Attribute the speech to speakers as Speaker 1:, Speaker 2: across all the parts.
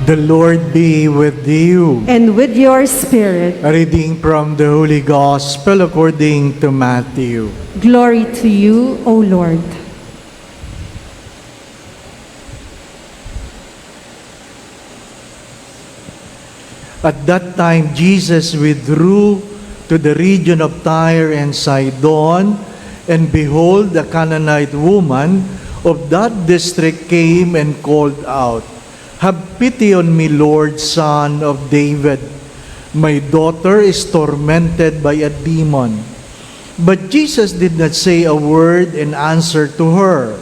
Speaker 1: The Lord be with you.
Speaker 2: And with your spirit.
Speaker 1: A reading from the Holy Gospel according to Matthew.
Speaker 2: Glory to you, O Lord.
Speaker 1: At that time, Jesus withdrew to the region of Tyre and Sidon, and behold, a Canaanite woman of that district came and called out, "Have pity on me, Lord, Son of David. My daughter is tormented by a demon." But Jesus did not say a word in answer to her.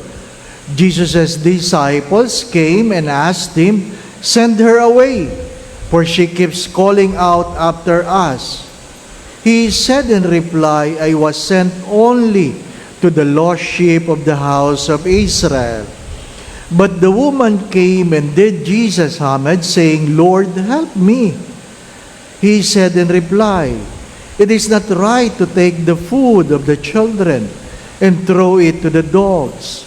Speaker 1: Jesus' disciples came and asked him, "Send her away, for she keeps calling out after us." He said in reply, "I was sent only to the lost sheep of the house of Israel." But the woman came and did Jesus homage, saying, "Lord, help me." He said in reply, "It is not right to take the food of the children and throw it to the dogs."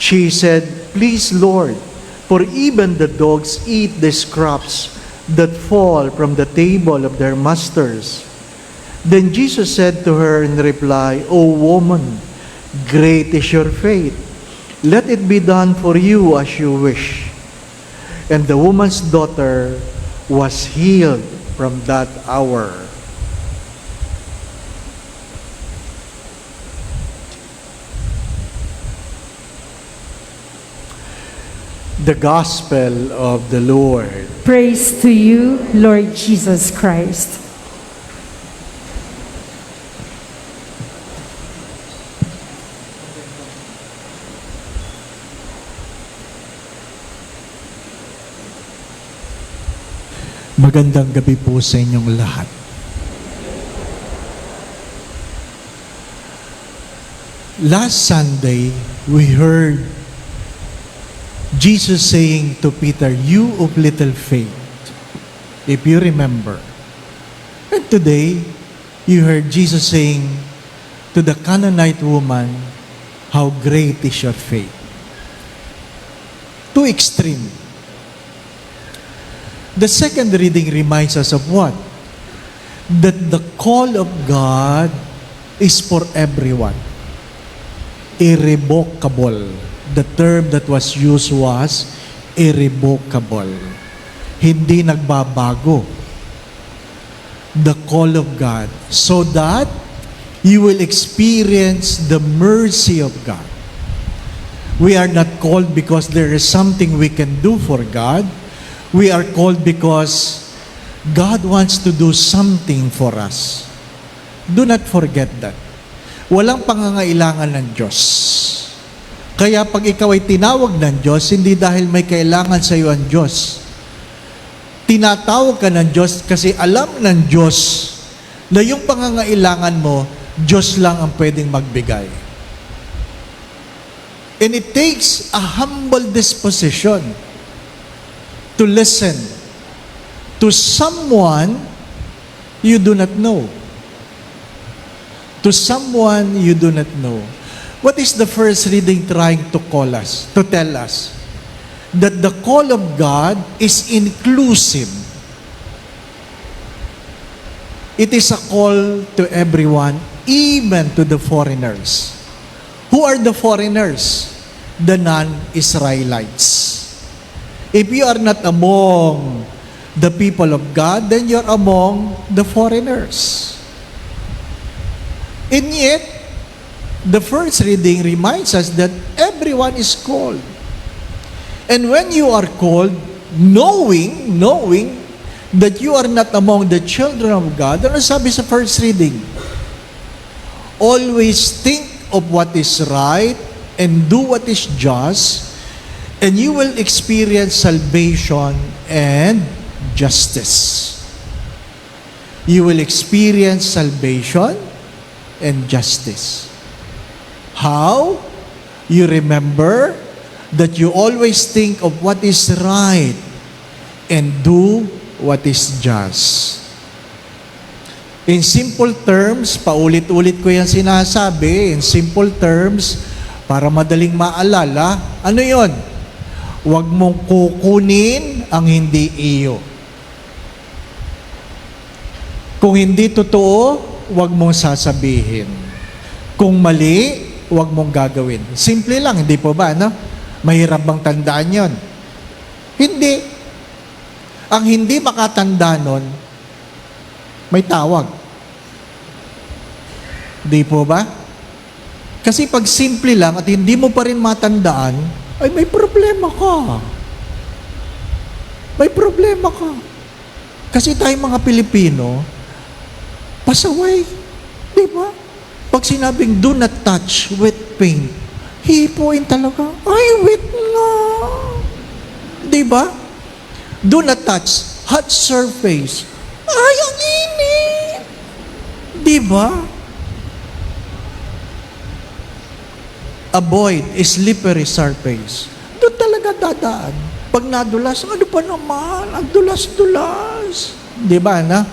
Speaker 1: She said, "Please, Lord, for even the dogs eat the scraps that fall from the table of their masters." Then Jesus said to her in reply, "O woman, great is your faith. Let it be done for you as you wish." And the woman's daughter was healed from that hour. The Gospel of the Lord.
Speaker 2: Praise to you, Lord Jesus Christ.
Speaker 1: Magandang gabi po sa inyong lahat. Last Sunday, we heard Jesus saying to Peter, "You of little faith," if you remember. And today, you heard Jesus saying to the Canaanite woman, "How great is your faith." Two extreme. The second reading reminds us of what? That the call of God is for everyone. Irrevocable. The term that was used was irrevocable. Hindi nagbabago. The call of God. So that you will experience the mercy of God. We are not called because there is something we can do for God. We are called because God wants to do something for us. Do not forget that. Walang pangangailangan ng Diyos. Kaya pag ikaw ay tinawag ng Diyos, hindi dahil may kailangan sa iyo ang Diyos. Tinatawag ka ng Diyos kasi alam ng Diyos na yung pangangailangan mo, Diyos lang ang pwedeng magbigay. And it takes a humble disposition to listen to someone you do not know. To someone you do not know. What is the first reading trying to call us, to tell us? That the call of God is inclusive. It is a call to everyone, even to the foreigners. Who are the foreigners? The non-Israelites. If you are not among the people of God, then you're among the foreigners. And yet, the first reading reminds us that everyone is called. And when you are called, knowing that you are not among the children of God, ano sabi sa first reading? Always think of what is right and do what is just, and you will experience salvation and justice. You will experience salvation and justice. How? You remember that you always think of what is right and do what is just. In simple terms, paulit-ulit ko yan sinasabi, in simple terms, para madaling maalala, ano yon?
Speaker 3: Huwag mong kukunin ang hindi iyo. Kung hindi totoo, huwag mong sasabihin. Kung mali, huwag mong gagawin. Simple lang, hindi po ba, no? Mahirap bang tandaan yon? Hindi. Ang hindi makatanda nun, may tawag. Hindi po ba? Kasi pag simple lang at hindi mo pa rin matandaan, ay may problema ka. May problema ka. Kasi tayo mga Pilipino, pasaway. Di ba? Pag sinabing, do not touch wet paint, hipuin talaga. Ay, wet nga. Di ba? Do not touch hot surface. Ay, ang init. Di ba? Avoid slippery surface. Doon talaga dadaan. Pag nadulas, ano pa naman? Ang dulas-dulas. Di ba, na?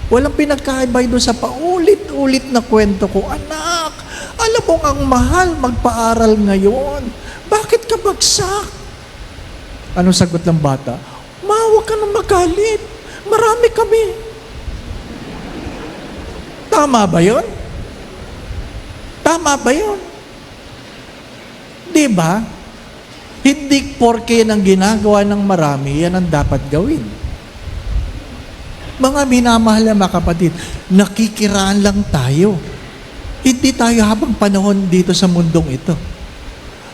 Speaker 3: Walang pinagkaibay doon sa paulit-ulit na kwento ko. Anak, alam mo ang mahal magpaaral ngayon. Bakit ka bagsak? Anong sagot ng bata? Ma, huwag ka nang magalit. Marami kami. Tama ba yun? Tama ba yun? Di ba? Hindi porke ang ginagawa ng marami, yan ang dapat gawin. Mga minamahal na mga kapatid, nakikiraan lang tayo. Hindi tayo habang panahon dito sa mundong ito.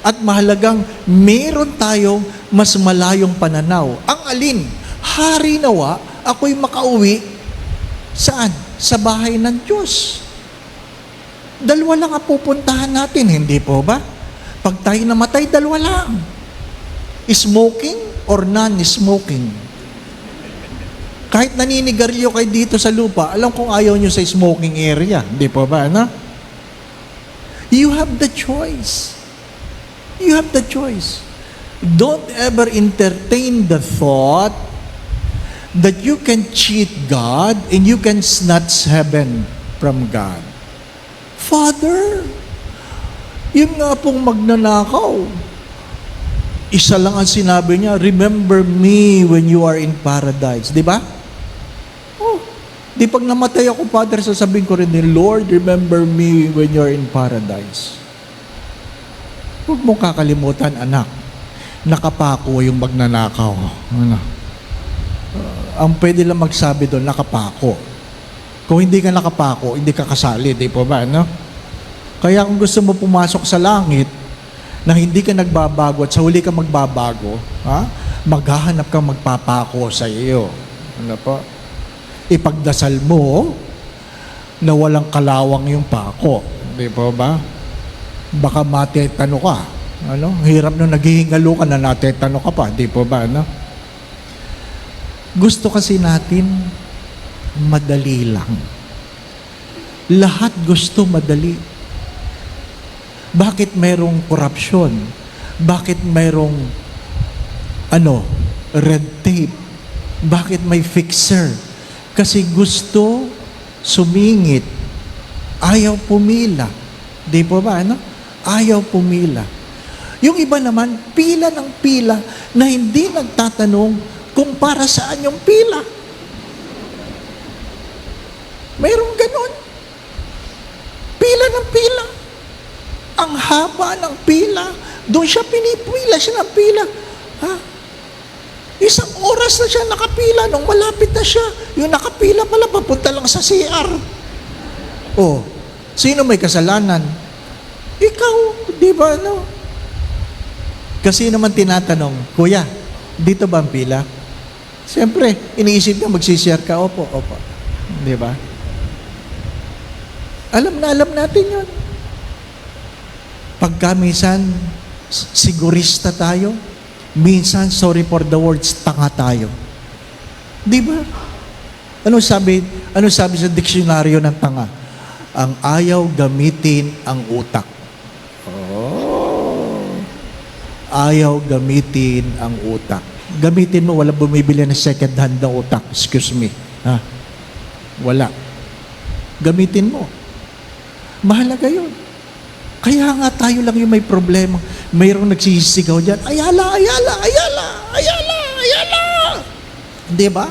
Speaker 3: At mahalagang meron tayong mas malayong pananaw. Ang alin? Hari nawa, ako'y makauwi. Saan? Sa bahay ng Diyos. Dalawa lang ang pupuntahan natin, hindi po ba? Pag tayo namatay, dalawa lang. Smoking or non-smoking. Kahit naninigarilyo kayo dito sa lupa, alam kong ayaw nyo sa smoking area. Hindi po ba, ano? You have the choice. You have the choice. Don't ever entertain the thought that you can cheat God and you can snatch heaven from God. Father, yun nga pong magnanakaw. Isa lang ang sinabi niya, remember me when you are in paradise. Di ba? Oh, di pag namatay ako, Father, sasabihin ko rin din, Lord, remember me when you are in paradise. Huwag mong kakalimutan, anak. Nakapako yung magnanakaw. Ano? Ang pwede lang magsabi doon, nakapako. Kung hindi ka nakapako, hindi ka kasali, di po ba, no? Kaya kung gusto mo pumasok sa langit, na hindi ka nagbabago at sa huli ka magbabago, ha? Maghahanap kang magpapako sa iyo. Ano po? Ipagdasal mo na walang kalawang yung pako. Di po ba? Baka matetano ka. Ano? Hirap nung naghihingalo ka na natetano ka pa. Di po ba? Ano? Gusto kasi natin madali lang. Lahat gusto madali. Bakit mayroong korupsyon? Bakit mayroong red tape? Bakit may fixer? Kasi gusto sumingit. Ayaw pumila. Di po ba, ano? Ayaw pumila. Yung iba naman, pila ng pila na hindi nagtatanong kung para saan yung pila. Mayroong ganon. Pila ng pila. Ang haba ng pila. Doon siya pinipila siya ng pila. Ha? Isang oras na siya nakapila nung malapit na siya. Yung nakapila pala, papunta lang sa CR. Oh, sino may kasalanan? Ikaw, di ba, no? Kasi naman tinatanong, Kuya, dito ba ang pila? Siyempre, iniisip niya, magsishare ka, opo. Di ba? Alam natin yun. Pagka minsan, sigurista tayo, minsan, sorry for the words, tanga tayo. Di ba? Ano sabi sa diksyonaryo ng tanga? Ang ayaw gamitin ang utak. Oh. Ayaw gamitin ang utak. Gamitin mo, wala bumibili ng second hand na utak. Excuse me. Ha? Wala. Gamitin mo. Mahalaga yun. Kaya nga tayo lang yung may problema. Mayroong nagsisigaw dyan, Ayala, Ayala, Ayala, Ayala, Ayala. Di ba?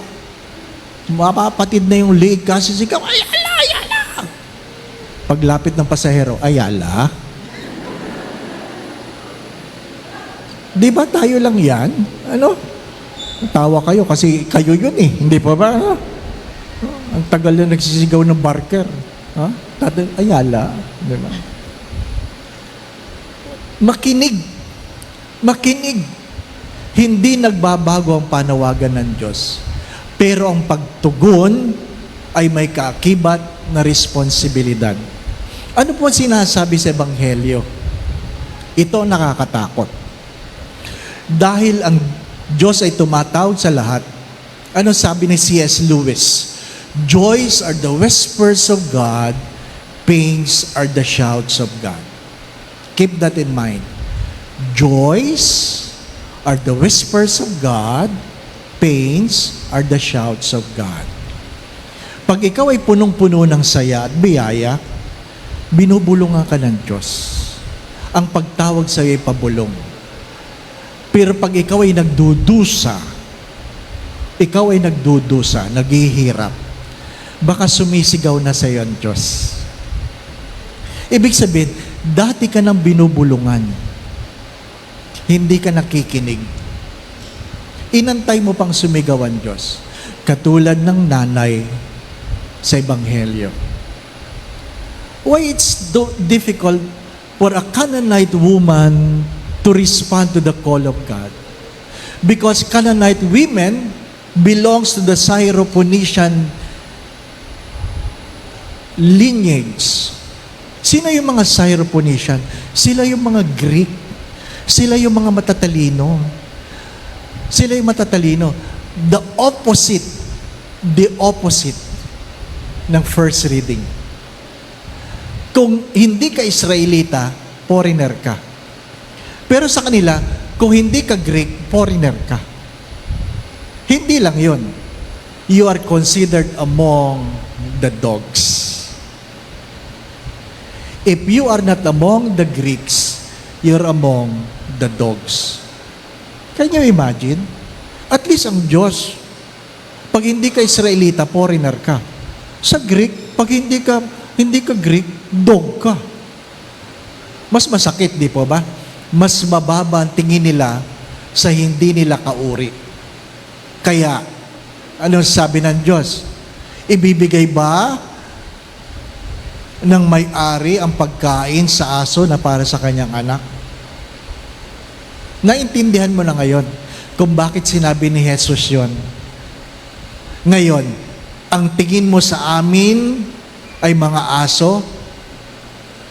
Speaker 3: Mapapatid na yung liig kasi sigaw, Ayala, Ayala. Paglapit ng pasahero, Ayala. Di ba tayo lang yan? Ano? Tawa kayo kasi kayo yun eh. Hindi pa ba? Ano? Ang tagal na nagsisigaw ng barker. Ha? Ayala. Di ba? Makinig. Makinig. Hindi nagbabago ang panawagan ng Diyos. Pero ang pagtugon ay may kaakibat na responsibilidad. Ano po sinasabi sa Ebanghelyo? Ito ang nakakatakot. Dahil ang Diyos ay tumatawag sa lahat, ano sabi ni C.S. Lewis? Joys are the whispers of God, pains are the shouts of God. Keep that in mind. Joys are the whispers of God, pains are the shouts of God. Pag ikaw ay punong-puno ng saya at biyaya, binubulungan ka ng Diyos. Ang pagtawag sa iyo ay pabulong. Pero pag ikaw ay nagdudusa, naghihirap, baka sumisigaw na sa iyo ang Diyos. Ibig sabihin, dati ka nang binubulungan, hindi ka nakikinig. Inantay mo pang sumigaw ang Diyos. Katulad ng nanay sa Ebanghelyo. Why it's difficult for a Canaanite woman to respond to the call of God? Because Canaanite women belongs to the Syrophoenician lineage. Sino yung mga Syrophoenician? Sila yung mga Greek. Sila yung mga matatalino. Sila yung matatalino. The opposite ng first reading. Kung hindi ka Israelita, foreigner ka. Pero sa kanila, kung hindi ka Greek, foreigner ka. Hindi lang yun. You are considered among the dogs. If you are not among the Greeks, you're among the dogs. Can you imagine? At least ang Diyos, pag hindi ka Israelita, foreigner ka. Sa Greek, pag hindi ka Greek, dog ka. Mas masakit, di po ba? Mas mababa ang tingin nila sa hindi nila kauri. Kaya, ano sabi ng Diyos? Ibibigay ba ng may-ari ang pagkain sa aso na para sa kanyang anak? Naintindihan mo na ngayon kung bakit sinabi ni Jesus yon. Ngayon, ang tingin mo sa amin ay mga aso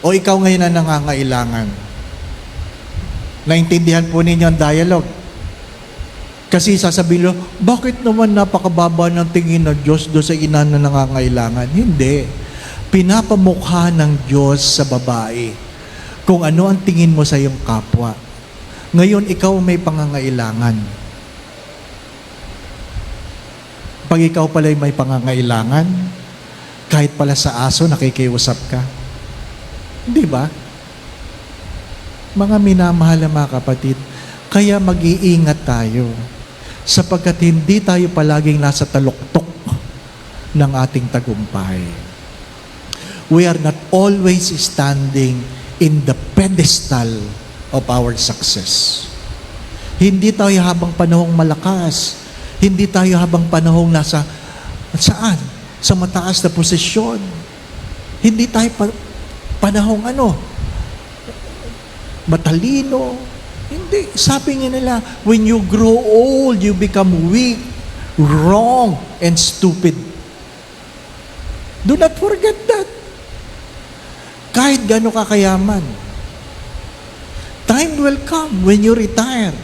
Speaker 3: o ikaw ngayon ang nangangailangan? Naintindihan po ninyo ang dialogue. Kasi sasabihin nyo, bakit naman napakababa ng tingin ng Diyos doon sa ina na nangangailangan? Hindi. Pinapamukha ng Diyos sa babae kung ano ang tingin mo sa iyong kapwa. Ngayon, ikaw may pangangailangan. Pag ikaw pala'y may pangangailangan, kahit pala sa aso, nakikiusap ka. Di ba? Mga minamahal na mga kapatid, kaya mag-iingat tayo sapagkat hindi tayo palaging nasa taluktok ng ating tagumpay. We are not always standing in the pedestal of our success. Hindi tayo habang panahong malakas. Hindi tayo habang panahong nasa saan? Sa mataas na posisyon. Hindi tayo panahong matalino. Hindi. Sabi nga nila, when you grow old, you become weak, wrong, and stupid. Do not forget that. Kahit gano'n kakayaman, time will come when you retire.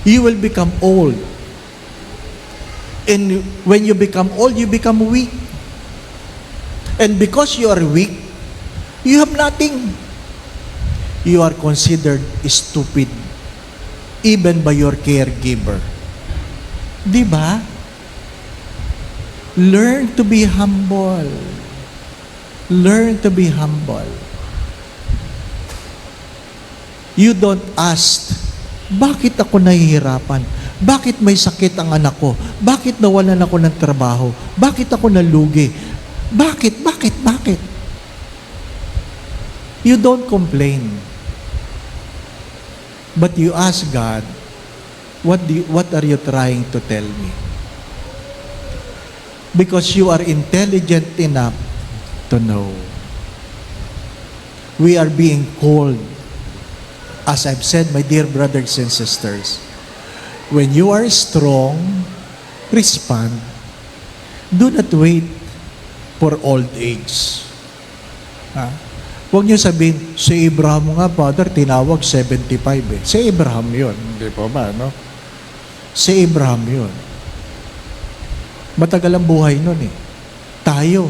Speaker 3: You will become old. And when you become old, you become weak. And because you are weak, you have nothing. You are considered stupid, even by your caregiver. Di ba? Learn to be humble. Learn to be humble. You don't ask, bakit ako nahihirapan? Bakit may sakit ang anak ko? Bakit nawalan ako ng trabaho? Bakit ako nalugi? Bakit? You don't complain. But you ask God, what are you trying to tell me? Because you are intelligent enough to know. We are being called. As I've said, my dear brothers and sisters, when you are strong, respond. Do not wait for old age. Huwag niyo sabihin, si Abraham nga, Father, tinawag 75 eh. Si Abraham yun. Hindi po ba, no? Si Abraham yun. Matagal ang buhay nun eh. Tayo,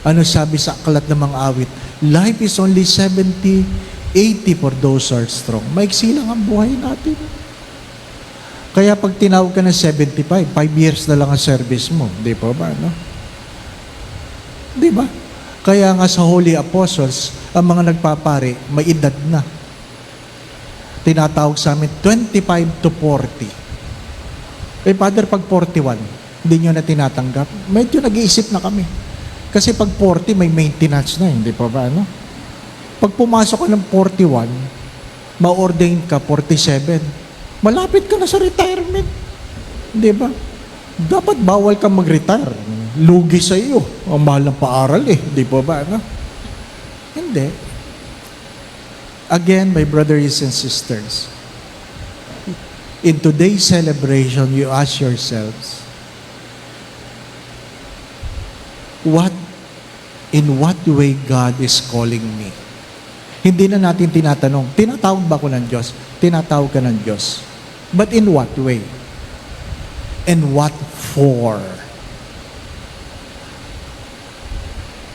Speaker 3: ano sabi sa aklat ng mga awit? Life is only 70, 80 for those who are strong. Maiksi lang ang buhay natin. Kaya pag tinawag ka ng 75, 5 years na lang ang service mo. Di po ba, no? Di ba? Kaya nga sa Holy Apostles, ang mga nagpapari, may edad na. Tinatawag sa amin, 25 to 40. Father, pag 41, hindi nyo na tinatanggap. Medyo nag-iisip na kami. Kasi pag 40, may maintenance na, hindi pa ba, no? Pag pumasok ka ng 41, ma-ordain ka 47, malapit ka na sa retirement. Hindi ba? Dapat bawal ka mag-retire. Lugi sa iyo. Ang mahal ng paaral eh. Hindi pa ba, no? Hindi. Again, my brothers and sisters, in today's celebration, you ask yourselves, in what way God is calling me? Hindi na natin tinatanong, tinatawag ba ko ng Diyos? Tinatawag ka ng Diyos. But in what way? And what for?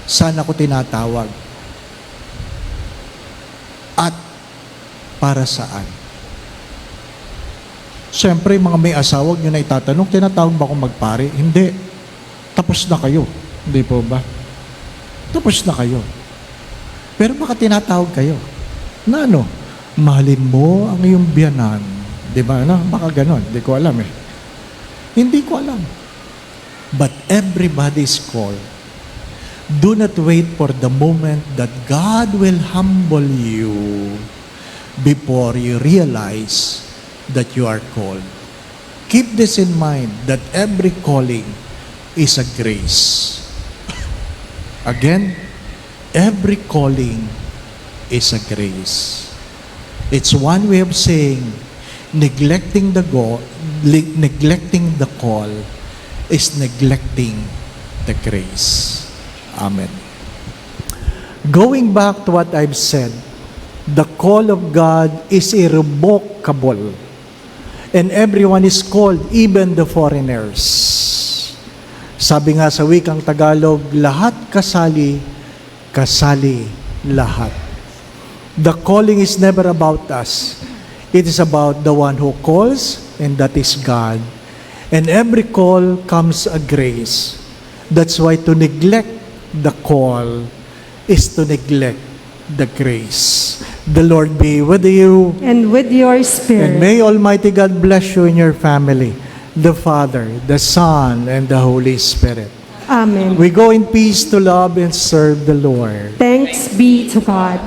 Speaker 3: Saan ako tinatawag? At para saan? Siyempre, mga may asawa, nyo na itatanong, tinatawag ba akong magpare? Hindi. Tapos na kayo. Hindi po ba? Tapos na kayo. Pero baka tinatawag kayo. Na ano? Mahalin mo ang iyong biyanan. Di ba? Ano? Baka ganon. Hindi ko alam eh. Hindi ko alam. But everybody is called. Do not wait for the moment that God will humble you before you realize that you are called. Keep this in mind, that every calling is a grace. Again, every calling is a grace. It's one way of saying neglecting the call is neglecting the grace. Amen. Going back to what I've said, the call of God is irrevocable. And everyone is called, even the foreigners. Sabi nga sa wikang Tagalog, lahat kasali, kasali lahat. The calling is never about us. It is about the one who calls, and that is God. And every call comes a grace. That's why to neglect the call is to neglect the grace. The Lord be with you.
Speaker 2: And with your spirit.
Speaker 3: And may Almighty God bless you and your family, the Father, the Son, and the Holy Spirit.
Speaker 2: Amen.
Speaker 3: We go in peace to love and serve the Lord.
Speaker 2: Thanks be to God.